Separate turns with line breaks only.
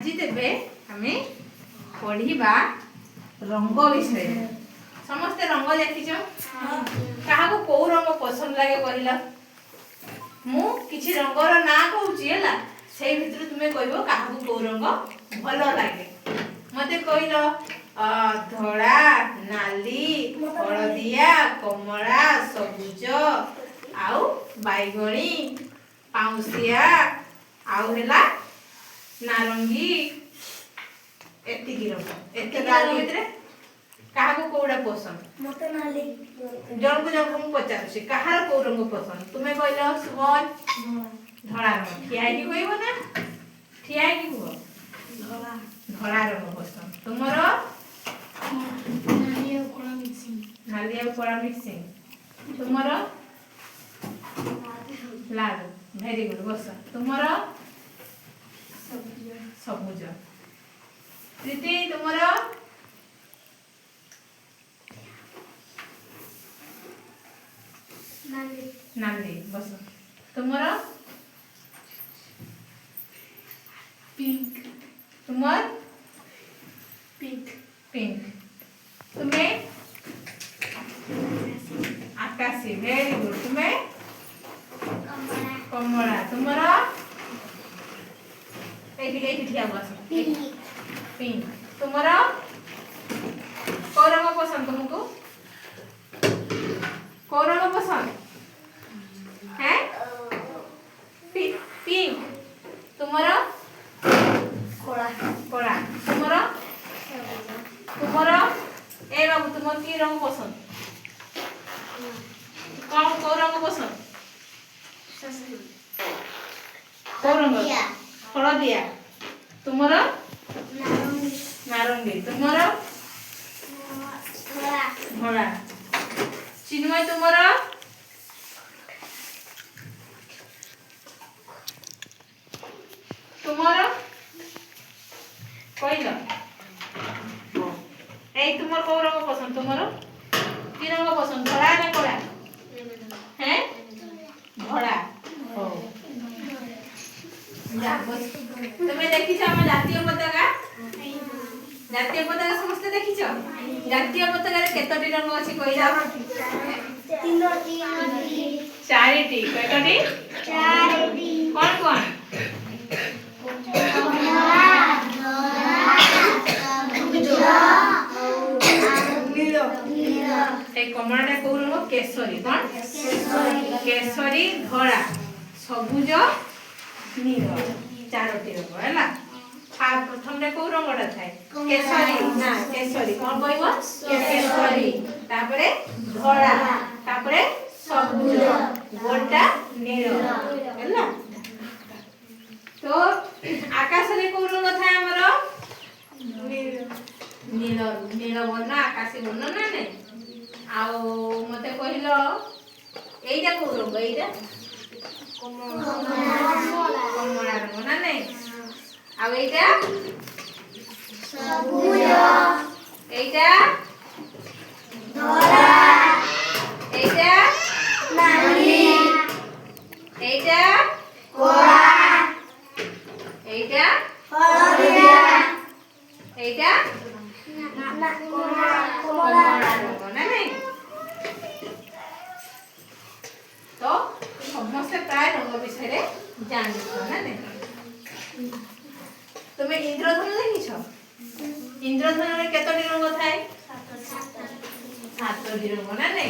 आज तेबे आमे पढ़िबा रंग विषय। समस्ते रंग देखिछ? कहा को को रंग पसंद लागे कहला? मु किछि रंगर ना कहूची हैला, सेही भितर तुमे कहबो कहा को को रंग भलो लागे। मते कहलो धड़ा, नाली, हळदिया, कमला, सबुज आउ बाइगणी, पाउसिया आउ हैला नारंगी। एतिकी रंग एते गाली भितरे कहा को कोडा पसंद?
मते नाली।
जन को पचारसी कहार को रंग पसंद? तुमे कहलो सुमन धड़ा रंग। ठिया की कहबो ना? ठिया की कहबो
धला।
धड़ा रंग पसंद। तुमरो
नाली और कोला मिक्सिंग।
नाली और कोला मिक्सिंग। तुमरो लाल। वेरी गुड बस। तुमरो सबुज। प्रीति तुमरो
नाली।
नाली बस। तुमरो
पिंक।
तुमर
पिंक।
पिंक। तुम्हें आकाशी। Very good. तुम्हें
कमला।
कमला। तुमरो एठी ठिया बस।
पिंक।
पिंक। तुमरो को रंग पसंद? तुमको को रंग पसंद है? पिंक। तुमरो
कोला।
कोला। तुमरो तुमरो ए बाबू तुमर की रंग पसंद? कौन को रंग पसंद? को रंग? हळदिया। तुमरो
नारंगी।
नारंगी। तुमरो
धला।
धड़ा। चिन्मय तुमरो तुमरो कहलो ए तुमर को रंग पसंद? तुमरो की रंग पसंद? धड़ा ना कोला? हैं धड़ा। हो जा बस। तुमे देखिछ हम जातीय पताका? जातीय पताका समस्त देखिछ? जातीय पताका रे केतोटी रंग अछि कहिला?
तीनोटी।
चारिटी। कयटटी?
चारिटी।
कोन कोन?
कमला, धला, सबुज और नीलो।
ए कमलाटा को रंग? केसरी। कोन? केसरी, धड़ा, सबुज, नील। चारोटी रंग हैला। प्रथम रे को रंगटा थाए? केसरी। ना केसरी कोन कहबो? केसरी। तापरे धड़ा, तापरे सबुज, गोटा नील हैला। तो आकाश रे को रंग थाए हमरो? नील। नील वर्ण आकाशी वर्ण ना ने। आउ मते कहिलो एइटा को रंग? एइटा कमला रंग ना ने। आउ एइटा
सबुज।
एइटा
धला।
एइटा
नाली।
एइटा
कोला।
एइटा
हळदिया।
एइटा
कमला।
कमला रंग ना ने। तो समस्त प्राय रंग विषय रे जानिछ ना ने। तुमे इंद्रधनु देखिछ? इंद्रधनु रे केतोटी रंग थाए? सातोटी रंग ना ने।